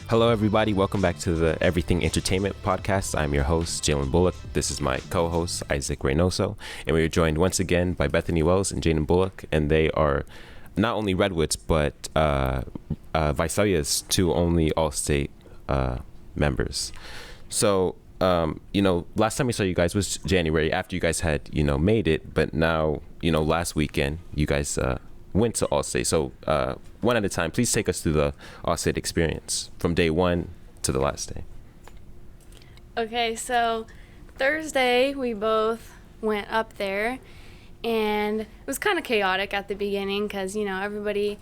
Hello, everybody. Welcome back to the Everything Entertainment Podcast. I'm your host, Jalen Bullock. This is my co-host, Isaac Reynoso. And we are joined once again by Bethany Wells and Jaden Bullock. And they are not only Redwoods, but Visalia's two only All-State members. So, last time we saw you guys was January after you guys had, made it. But now, last weekend, you guys went to All-State. So one at a time, please take us through the All-State experience from day one to the last day. Okay, so Thursday we both went up there, and it was kind of chaotic at the beginning because, everybody's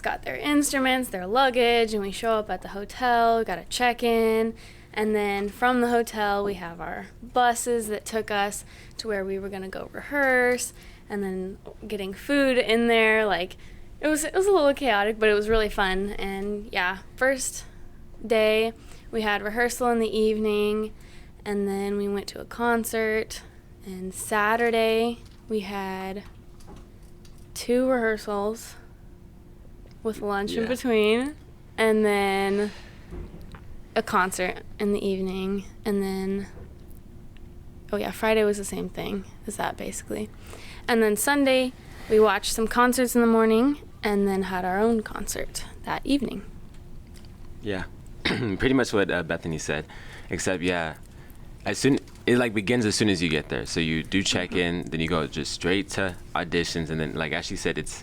got their instruments, their luggage, and we show up at the hotel, got to check in, and then from the hotel we have our buses that took us to where we were going to go rehearse, and then getting food in there. Like, it was a little chaotic, but it was really fun. And yeah, first day we had rehearsal in the evening, and then we went to a concert. And Saturday we had 2 rehearsals with lunch in between, and then a concert in the evening. And then Friday was the same thing as that, basically. And then Sunday, we watched some concerts in the morning and then had our own concert that evening. Yeah, pretty much what Bethany said, except, it begins as soon as you get there. So you do check in, then you go just straight to auditions, and then, like Ashley said, it's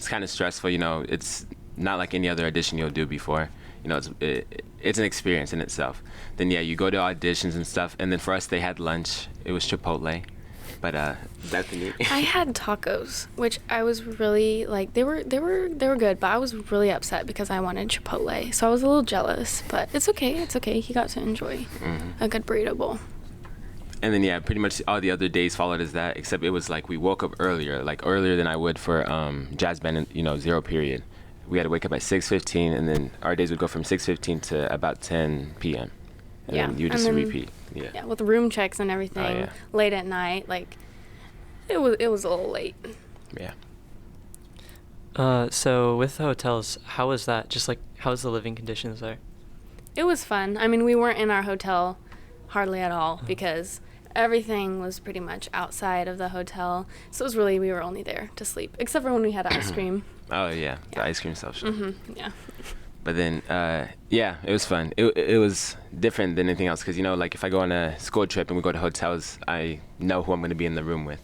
kind of stressful. It's not like any other audition you'll do before. It's an experience in itself. Then, you go to auditions and stuff, and then for us, they had lunch. It was Chipotle. But Bethany, I had tacos, which I was really they were good, but I was really upset because I wanted Chipotle, so I was a little jealous. But it's okay. He got to enjoy a good burrito bowl. And then pretty much all the other days followed as that, except it was like we woke up earlier than I would for jazz band, zero period. We had to wake up at 6:15, and then our days would go from 6:15 to about 10 p.m. And then you just repeat. Yeah, with room checks and everything, late at night, it was a little late. Yeah. So with the hotels, how was that? Just how was the living conditions there? It was fun. I mean, we weren't in our hotel hardly at all because everything was pretty much outside of the hotel. So it was really, we were only there to sleep, except for when we had ice cream. Oh, yeah, the ice cream stuff. Yeah. But then, it was fun. It was different than anything else because, if I go on a school trip and we go to hotels, I know who I'm going to be in the room with.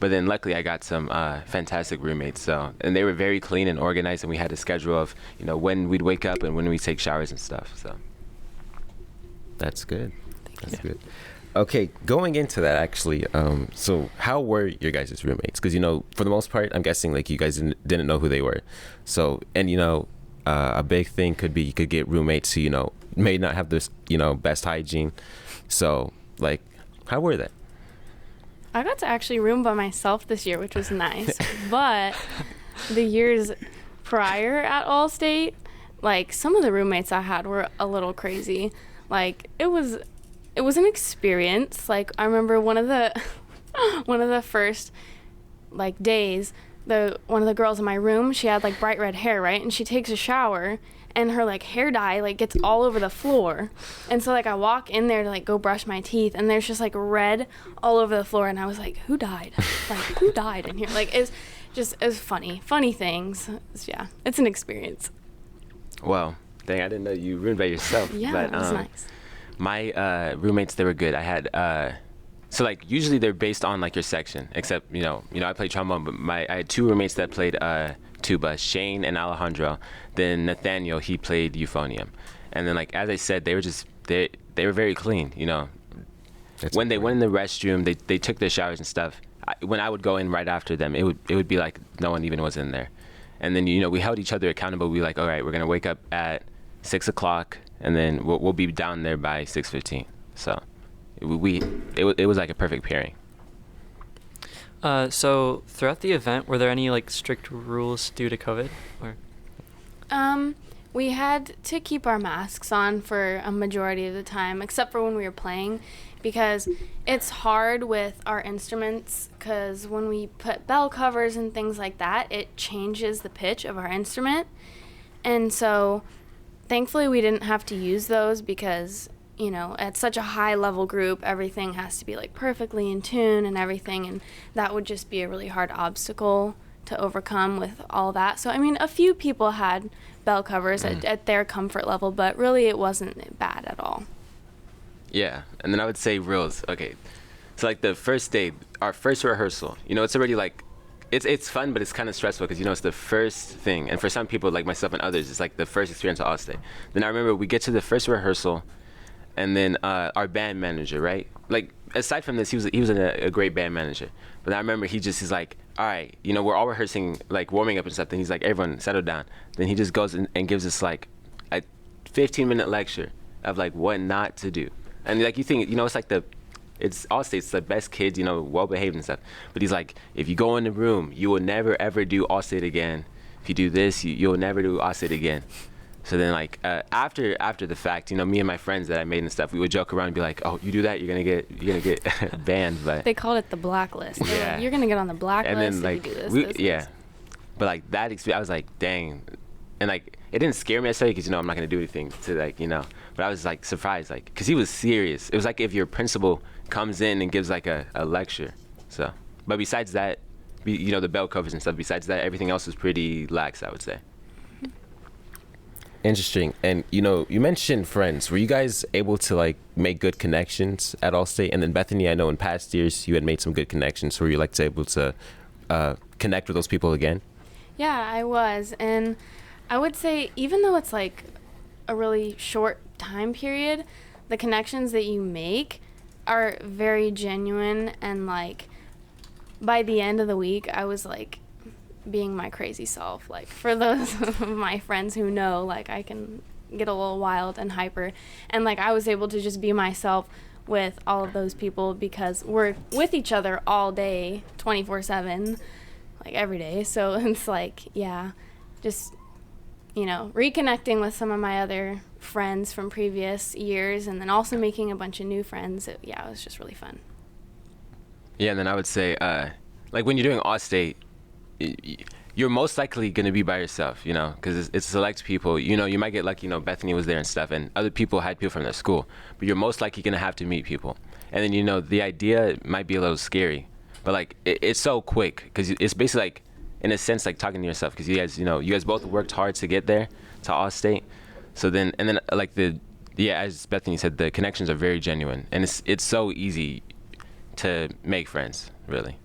But then luckily I got some fantastic roommates. And they were very clean and organized, and we had a schedule of, when we'd wake up and when we'd take showers and stuff. So that's good. That's good. Okay, going into that, actually, so how were your guys' roommates? Because, for the most part, I'm guessing, you guys didn't know who they were. So, and, a big thing could be you could get roommates who, may not have this, best hygiene. So, how were they? I got to actually room by myself this year, which was nice. But the years prior at All-State, some of the roommates I had were a little crazy. It was an experience. I remember one of the first days, one of the girls in my room, she had bright red hair, right? And she takes a shower, and her hair dye gets all over the floor. And so I walk in there to go brush my teeth, and there's just red all over the floor, and I was like, who died? Who died in here? It was funny things. It's an experience. Well, dang, I didn't know you roomed by yourself. Yeah, but, it was nice. My roommates, they were good. I had so usually they're based on your section, except I played trombone, but I had 2 roommates that played tuba, Shane and Alejandro. Then Nathaniel, he played euphonium. And then as I said, they were just they were very clean. When they went in the restroom, they took their showers and stuff. When I would go in right after them, it would be no one even was in there. And then we held each other accountable. We all right, we're gonna wake up at 6 o'clock, and then we'll be down there by 6:15. So it was a perfect pairing. So throughout the event, were there any strict rules due to COVID? Or we had to keep our masks on for a majority of the time, except for when we were playing, because it's hard with our instruments, because when we put bell covers and things like that, it changes the pitch of our instrument. And so thankfully we didn't have to use those because, at such a high level group, everything has to be like perfectly in tune and everything, and that would just be a really hard obstacle to overcome with all that. So, I mean, a few people had bell covers at their comfort level, but really it wasn't bad at all. Yeah, and then I would say rules. Okay, so like the first day, our first rehearsal, it's already like, it's fun, but it's kind of stressful because, it's the first thing. And for some people, like myself and others, it's like the first experience at Allstate. Then I remember we get to the first rehearsal, and then our band manager, right? Like, aside from this, he was a great band manager. But I remember he's like, all right, we're all rehearsing, like warming up and stuff. Then he's like, everyone settle down. Then he just goes and gives us like a 15-minute lecture of like what not to do. And like you think, it's like it's Allstate, it's the best kids, well behaved and stuff. But he's like, if you go in the room, you will never ever do Allstate again. If you do this, you'll never do Allstate again. So then like after the fact, me and my friends that I made and stuff, we would joke around and be like, oh, you do that, you're gonna get banned. But they called it the blacklist. Yeah. Like, you're gonna get on the blacklist. And then like if you do this. But like that experience, I was like, dang. And like it didn't scare me necessarily because I'm not gonna do anything to like but I was like surprised, like because he was serious. It was like if your principal comes in and gives like a lecture. So but besides that, the bell covers and stuff, besides that, everything else was pretty lax, I would say. Interesting. And you mentioned friends. Were you guys able to like make good connections at Allstate? And then Bethany, I know in past years you had made some good connections. Were you like able to connect with those people again? Yeah, I was. And I would say even though it's like a really short time period, the connections that you make are very genuine, and like by the end of the week I was like being my crazy self. Like for those of my friends who know, like I can get a little wild and hyper, and like I was able to just be myself with all of those people because we're with each other all day 24/7, like every day. So it's like, yeah, just reconnecting with some of my other friends from previous years, and then also making a bunch of new friends. It was just really fun. Yeah, and then I would say like when you're doing Allstate, you're most likely going to be by yourself, because it's select people. You might get lucky, Bethany was there and stuff, and other people had people from their school, but you're most likely going to have to meet people. And then, the idea might be a little scary, but like it's so quick because it's basically like, in a sense, like talking to yourself, because you guys both worked hard to get there to Allstate. So then, and then like as Bethany said, the connections are very genuine, and it's so easy to make friends, really.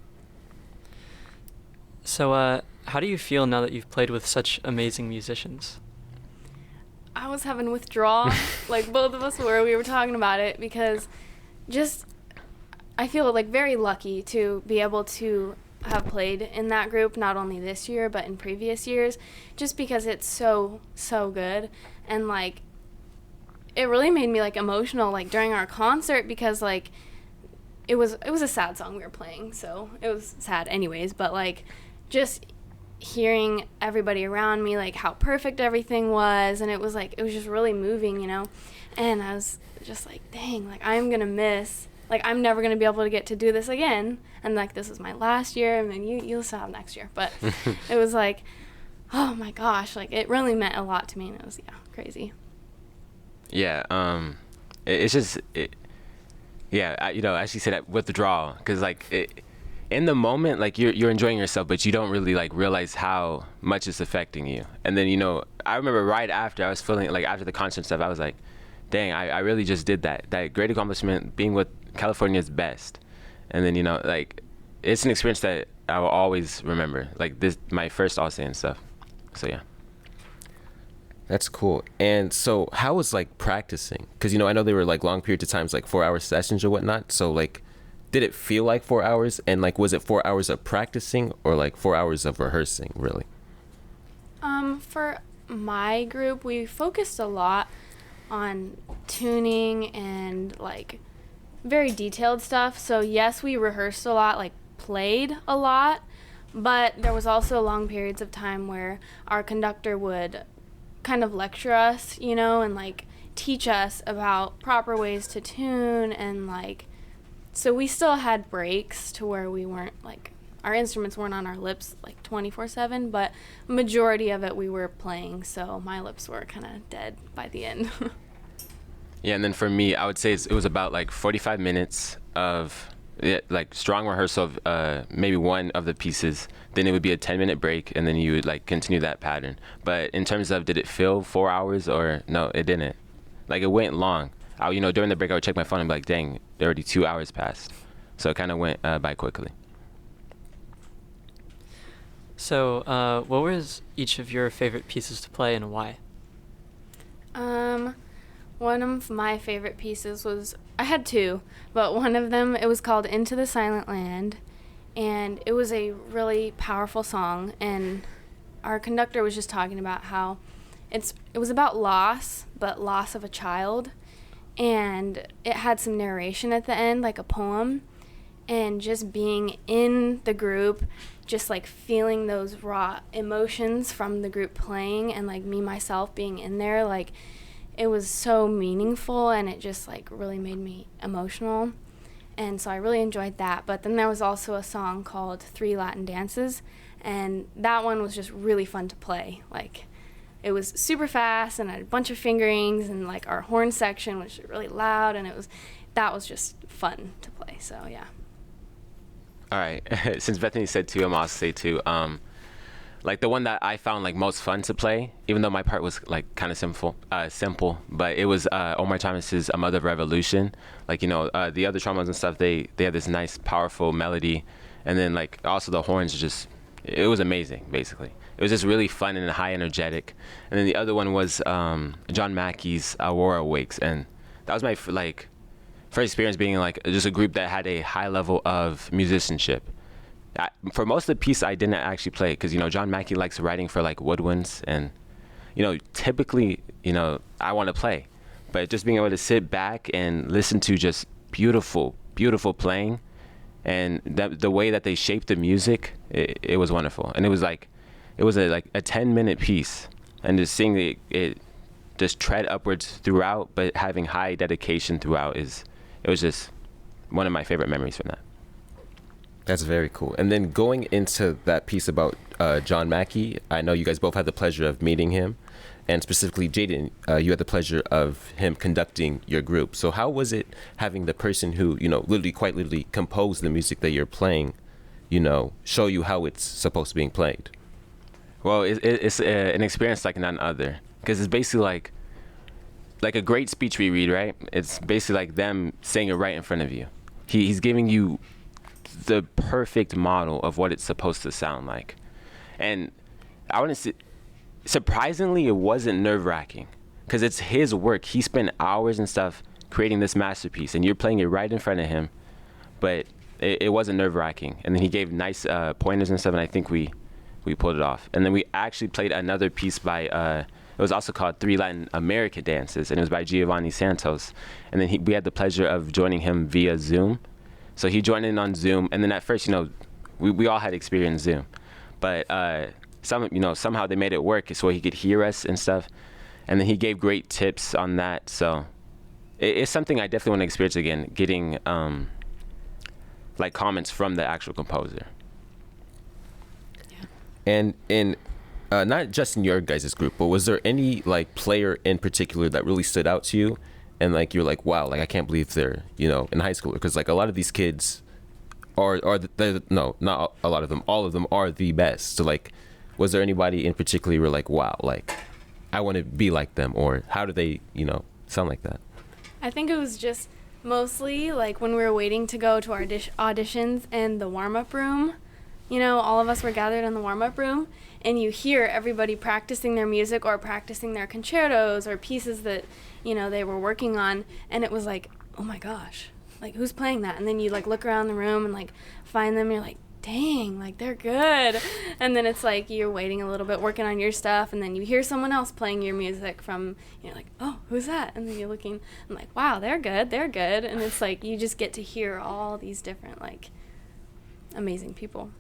So, how do you feel now that you've played with such amazing musicians? I was having withdrawal, like both of us were. We were talking about it because I feel like very lucky to be able to have played in that group, not only this year but in previous years, just because it's so good. And like it really made me like emotional like during our concert, because like it was a sad song we were playing, so it was sad anyways, but like just hearing everybody around me, like how perfect everything was, and it was just really moving, and I was just like, dang, like I'm gonna miss, like I'm never gonna be able to get to do this again, and like this is my last year, and then you'll still have next year, but it was like, oh my gosh, like it really meant a lot to me, and it was crazy. Yeah, it's just as she said, withdrawal, because like in the moment, like you're enjoying yourself, but you don't really like realize how much it's affecting you. And then I remember right after, I was feeling like after the concert stuff, I was like, dang, I really just did that great accomplishment, being with California's best. And then like it's an experience that I will always remember, like this my first Allstate and stuff. So yeah. That's cool. And so how was like practicing? Because I know they were like long periods of times, like 4-hour sessions or whatnot. So like, did it feel like 4 hours? And like, was it 4 hours of practicing or like 4 hours of rehearsing, really? For my group, we focused a lot on tuning and like very detailed stuff. So yes, we rehearsed a lot, like played a lot, but there was also long periods of time where our conductor would kind of lecture us, and like teach us about proper ways to tune, and like so we still had breaks to where we weren't like our instruments weren't on our lips like 24/7, but majority of it we were playing, so my lips were kind of dead by the end. Yeah, and then for me, I would say it was about like 45 minutes of like strong rehearsal of maybe one of the pieces. Then it would be a 10-minute break, and then you would like continue that pattern. But in terms of did it feel 4 hours or no, it didn't. Like it went long. During the break, I would check my phone and be like, dang, already 2 hours passed. So it kind of went by quickly. So, what was each of your favorite pieces to play and why? One of my favorite pieces was, I had two, but one of them, it was called Into the Silent Land, and it was a really powerful song, and our conductor was just talking about how it was about loss, but loss of a child, and it had some narration at the end, like a poem, and just being in the group, just like feeling those raw emotions from the group playing, and like me myself being in there, like it was so meaningful, and it just like really made me emotional, and so I really enjoyed that. But then there was also a song called Three Latin Dances, and that one was just really fun to play. Like it was super fast and had a bunch of fingerings, and like our horn section was really loud, and that was just fun to play. So yeah. All right. Since Bethany said two, I'm also say two. Like the one that I found like most fun to play, even though my part was like kind of simple, but it was Omar Thomas's "A Mother of Revolution." Like the other trombones and stuff, they have this nice, powerful melody, and then like also the horns it was amazing. Basically, it was just really fun and high energetic. And then the other one was John Mackey's "Aurora Wakes," and that was my first experience being like just a group that had a high level of musicianship. For most of the piece, I didn't actually play because John Mackey likes writing for like woodwinds, and typically I want to play, but just being able to sit back and listen to just beautiful playing, and the way that they shaped the music, it was wonderful. And it was a 10-minute piece, and just seeing it just tread upwards throughout, but having high dedication throughout it was just one of my favorite memories from that. That's very cool. And then going into that piece about John Mackey, I know you guys both had the pleasure of meeting him, and specifically Jaden, you had the pleasure of him conducting your group. So how was it having the person who, quite literally composed the music that you're playing, show you how it's supposed to be played? Well, it's an experience like none other, because it's basically like a great speech we read, right? It's basically like them saying it right in front of you. He's giving you the perfect model of what it's supposed to sound like. And I want to say, surprisingly, it wasn't nerve-wracking because it's his work. He spent hours and stuff creating this masterpiece, and you're playing it right in front of him, but it wasn't nerve-wracking. And then he gave nice pointers and stuff, and I think we pulled it off. And then we actually played another piece by it was also called Three Latin America Dances, and it was by Giovanni Santos. And then we had the pleasure of joining him via Zoom. So he joined in on Zoom, and then at first, we all had experienced Zoom, but somehow they made it work so he could hear us and stuff, and then he gave great tips on that. So it's something I definitely want to experience again, getting like comments from the actual composer. Yeah. And in not just in your guys' group, but was there any like player in particular that really stood out to you? And like you're like, wow, like I can't believe they're in high school, because like a lot of these kids are no, not a lot of them, all of them are the best. So like, was there anybody in particular you were like, wow, like I want to be like them, or how do they sound like that? I think it was just mostly like when we were waiting to go to our auditions in the warm-up room. All of us were gathered in the warm-up room, and you hear everybody practicing their music or practicing their concertos or pieces that they were working on, and it was like, oh my gosh, like who's playing that? And then you like look around the room and like find them, and you're like, dang, like they're good. And then it's like you're waiting a little bit, working on your stuff, and then you hear someone else playing your music from, like, oh, who's that? And then you're looking, I'm like, wow, they're good. And it's like you just get to hear all these different like amazing people.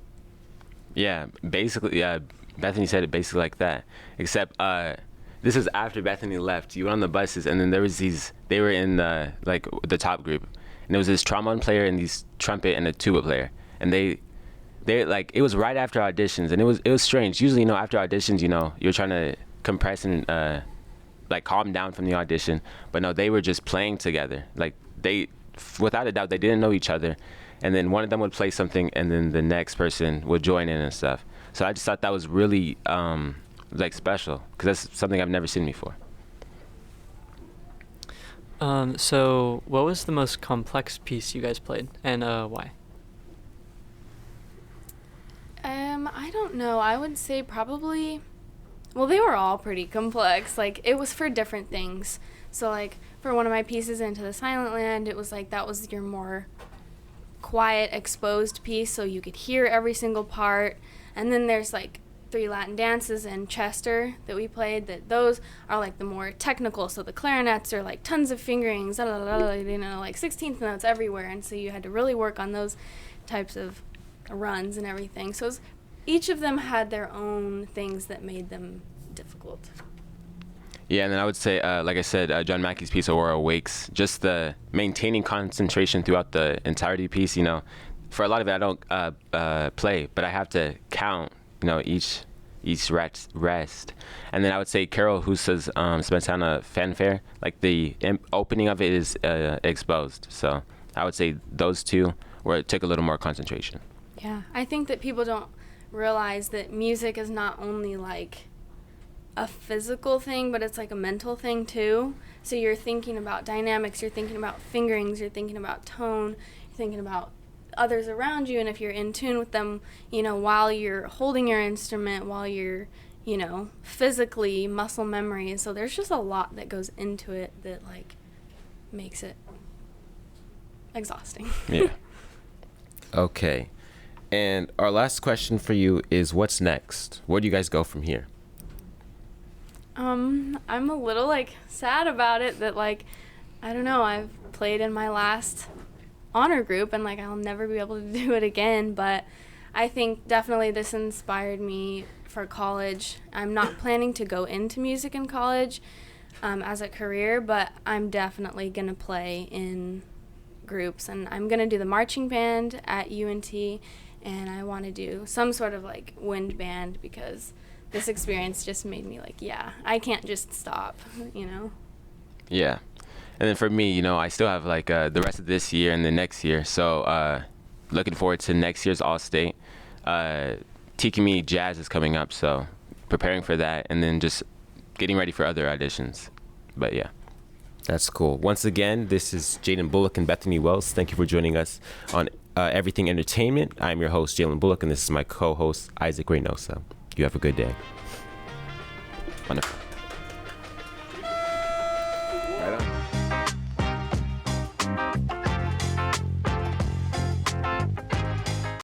Yeah, basically, Bethany said it basically like that, except this was after Bethany left. You went on the buses, and then there was they were in the top group, and there was this trombone player and these trumpet and a tuba player, and it was right after auditions, and it was strange. Usually, after auditions, you're trying to compress and like calm down from the audition, but no, they were just playing together. Like without a doubt, they didn't know each other, and then one of them would play something, and then the next person would join in and stuff. So I just thought that was really like special, because that's something I've never seen before. So what was the most complex piece you guys played, and why? I don't know. I would say probably, well, they were all pretty complex. Like, it was for different things. So, like, for one of my pieces, Into the Silent Land, it was like that was your more quiet, exposed piece, so you could hear every single part. And then there's, like, 3 Latin dances and Chester that we played, that those are, like, the more technical. So the clarinets are, like, tons of fingerings, like 16th notes everywhere. And so you had to really work on those types of runs and everything. So each of them had their own things that made them difficult. Yeah, and then I would say, like I said, John Mackey's piece, Aurora Wakes, just the maintaining concentration throughout the entirety piece, for a lot of it I don't play, but I have to count, each rest. And then I would say Carol Husa's Smetana Fanfare, like the opening of it is exposed. So I would say those two where it took a little more concentration. Yeah, I think that people don't realize that music is not only like a physical thing, but it's like a mental thing too. So you're thinking about dynamics, you're thinking about fingerings, you're thinking about tone, you're thinking about others around you, and if you're in tune with them, while you're holding your instrument, while you're, physically muscle memory. So there's just a lot that goes into it that like makes it exhausting. Yeah. Okay. And our last question for you is, what's next? Where do you guys go from here? I'm a little like sad about it that like, I don't know, I've played in my last honor group and like I'll never be able to do it again, but I think definitely this inspired me for college. I'm not planning to go into music in college as a career, but I'm definitely going to play in groups, and I'm going to do the marching band at UNT, and I want to do some sort of like wind band, because this experience just made me like, yeah, I can't just stop, Yeah. And then for me, I still have like the rest of this year and the next year. So looking forward to next year's All-State. Tikimi Jazz is coming up, so preparing for that, and then just getting ready for other auditions. But yeah. That's cool. Once again, this is Jaden Bullock and Bethany Wells. Thank you for joining us on Everything Entertainment. I'm your host, Jalen Bullock, and this is my co-host, Isaac Reynoso. You have a good day. Wonderful.